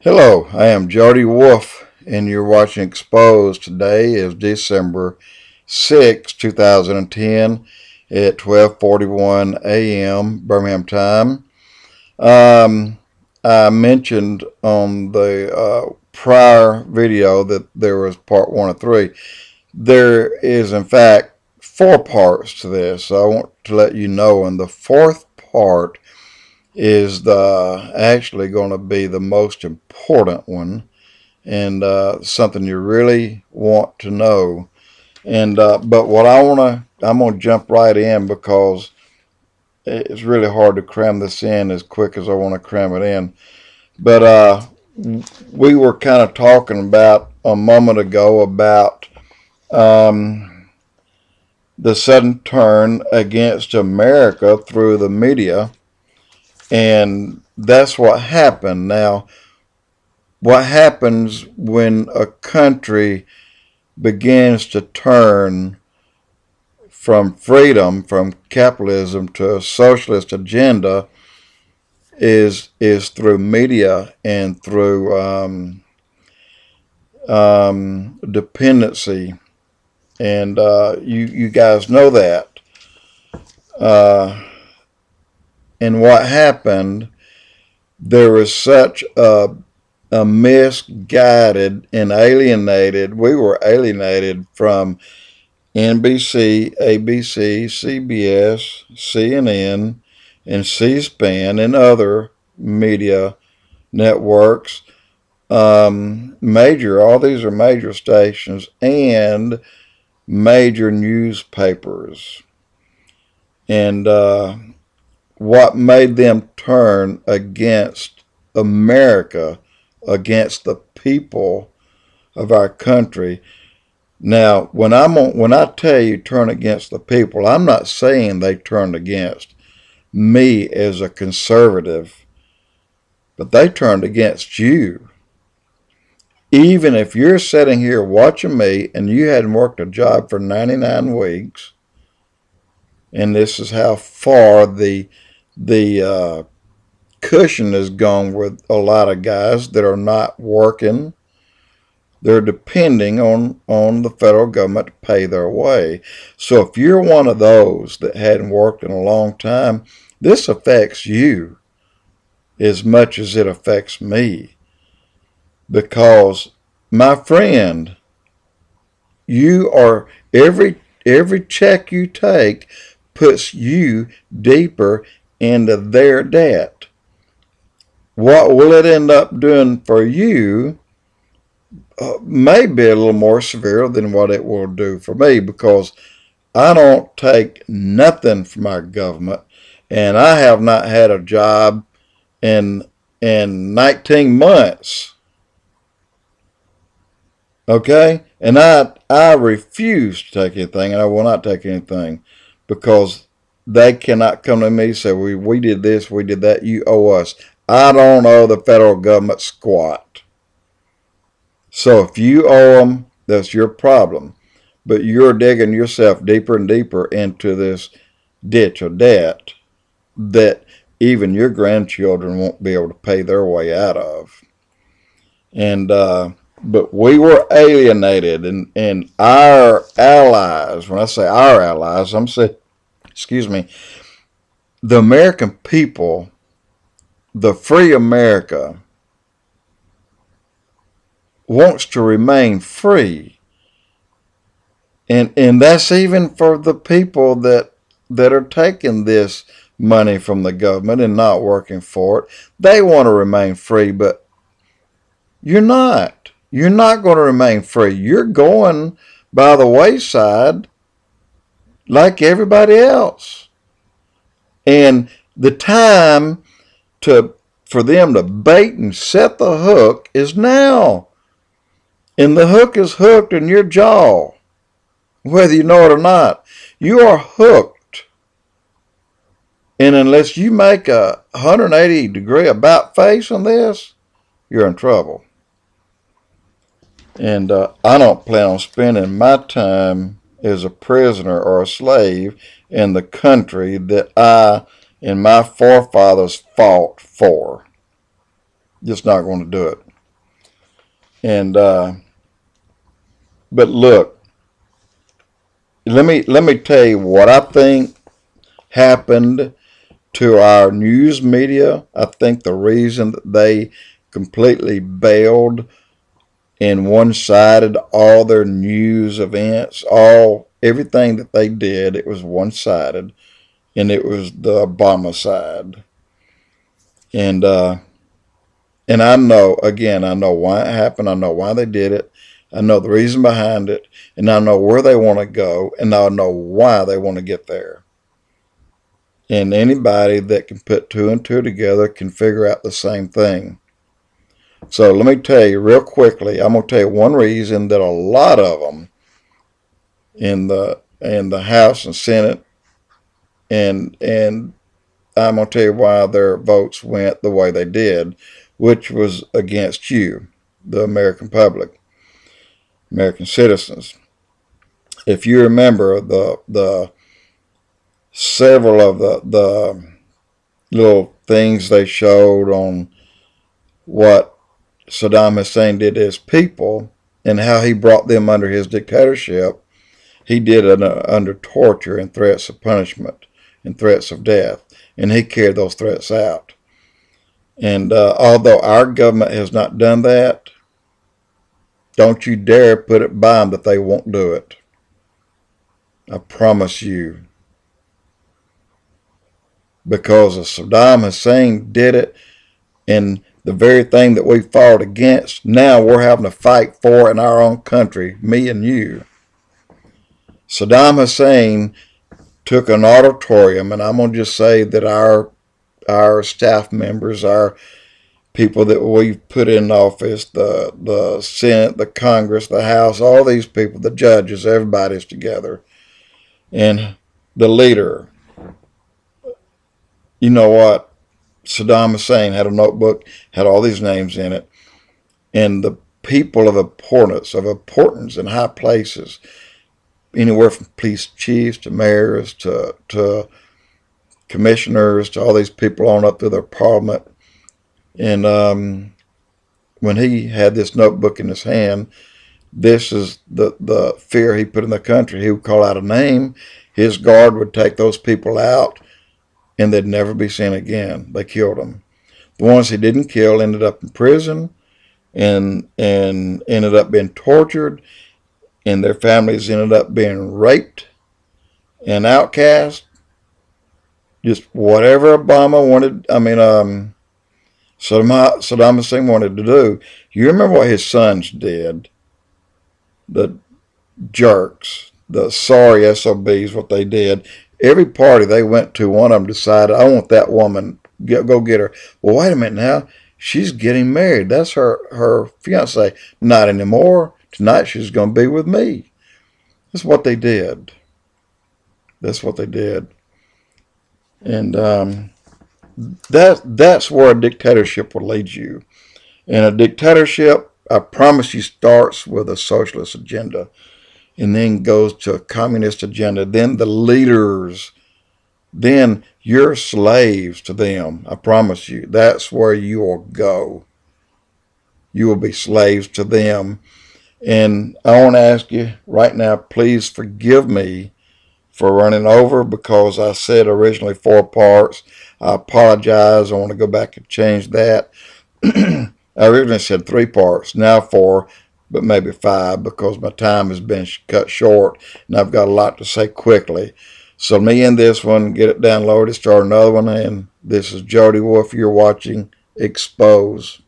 Hello, I am Jody Wolf, and you're watching EXPOZ. Today is December 6, 2010 at 12:41 a.m. Birmingham time. I mentioned on the prior video that there was part 1 of 3. There is, in fact, 4 parts to this. So I want to let you know, and the fourth part is actually going to be the most important one, and something you really want to know. And but what I'm going to jump right in because it's really hard to cram this in as quick as I want to cram it in. But we were kind of talking about a moment ago about the sudden turn against America through the media. And that's what happened. Now, what happens when a country begins to turn from freedom, from capitalism to a socialist agenda is through media and through dependency. And you guys know that. And what happened, there was such a misguided and alienated, we were alienated from NBC, ABC, CBS, CNN, and C-SPAN and other media networks. All these are major stations and major newspapers. And what made them turn against America, against the people of our country. Now, when I tell you turn against the people, I'm not saying they turned against me as a conservative, but they turned against you. Even if you're sitting here watching me and you hadn't worked a job for 99 weeks, and this is how far the cushion is gone with a lot of guys that are not working. They're depending on the federal government to pay their way. So if you're one of those that hadn't worked in a long time, this affects you as much as it affects me. Because, my friend, you are every check you take puts you deeper into their debt. What will it end up doing for you may be a little more severe than what it will do for me, because I don't take nothing from our government, and I have not had a job in 19 months. Okay? And I refuse to take anything, and I will not take anything, because they cannot come to me and say, we did this, we did that, you owe us. I don't owe the federal government squat. So if you owe them, that's your problem. But you're digging yourself deeper and deeper into this ditch of debt that even your grandchildren won't be able to pay their way out of. And but we were alienated, and our allies, when I say our allies, I'm saying, the American people, the free America, wants to remain free. And that's even for the people that are taking this money from the government and not working for it. They want to remain free, but you're not. You're not going to remain free. You're going by the wayside like everybody else. And the time for them to bait and set the hook is now. And the hook is hooked in your jaw, whether you know it or not. You are hooked. And unless you make a 180-degree about face on this, you're in trouble. And I don't plan on spending my time as a prisoner or a slave in the country that I and my forefathers fought for. Just not going to do it. And but look, let me tell you what I think happened to our news media. I think the reason that they completely bailed and one-sided all their news events, everything that they did, it was one-sided, and it was the Obama side. And I know, again, I know why it happened. I know why they did it. I know the reason behind it, and I know where they want to go, and I know why they want to get there. And anybody that can put two and two together can figure out the same thing. So let me tell you real quickly. I'm going to tell you one reason that a lot of them in the House and Senate, and I'm going to tell you why their votes went the way they did, which was against you, the American public, American citizens. If you remember the several of the little things they showed on what Saddam Hussein did to his people and how he brought them under his dictatorship, he did it under torture and threats of punishment and threats of death, and he carried those threats out. And although our government has not done that, don't you dare put it by them that they won't do it. I promise you. Because Saddam Hussein did it, and the very thing that we fought against, now we're having to fight for in our own country, me and you. Saddam Hussein took an auditorium, and I'm going to just say that our staff members, our people that we've put in office, the Senate, the Congress, the House, all these people, the judges, everybody's together. And the leader, you know what? Saddam Hussein had a notebook, had all these names in it. And the people of importance in high places, anywhere from police chiefs to mayors to commissioners to all these people on up through their parliament. And when he had this notebook in his hand, this is the fear he put in the country. He would call out a name. His guard would take those people out, and they'd never be seen again. They killed them. The ones he didn't kill ended up in prison and ended up being tortured, and their families ended up being raped and outcast. Just whatever Obama wanted, Saddam Hussein wanted to do. You remember what his sons did? The jerks, the sorry SOBs, what they did. Every party they went to, one of them decided, I want that woman, go get her. Well, wait a minute now. She's getting married. That's her fiance. Not anymore. Tonight she's going to be with me. That's what they did. That's what they did. And that's where a dictatorship will lead you. And a dictatorship, I promise you, starts with a socialist agenda and then goes to a communist agenda. Then the leaders, then you're slaves to them. I promise you, that's where you will go. You will be slaves to them. And I want to ask you right now, please forgive me for running over because I said originally 4 parts. I apologize. I want to go back and change that. I originally said 3 parts, now 4, but maybe 5 because my time has been cut short and I've got a lot to say quickly. So let me end this one, get it downloaded, start another one, and this is Jody Wolf. You're watching EXPOZ.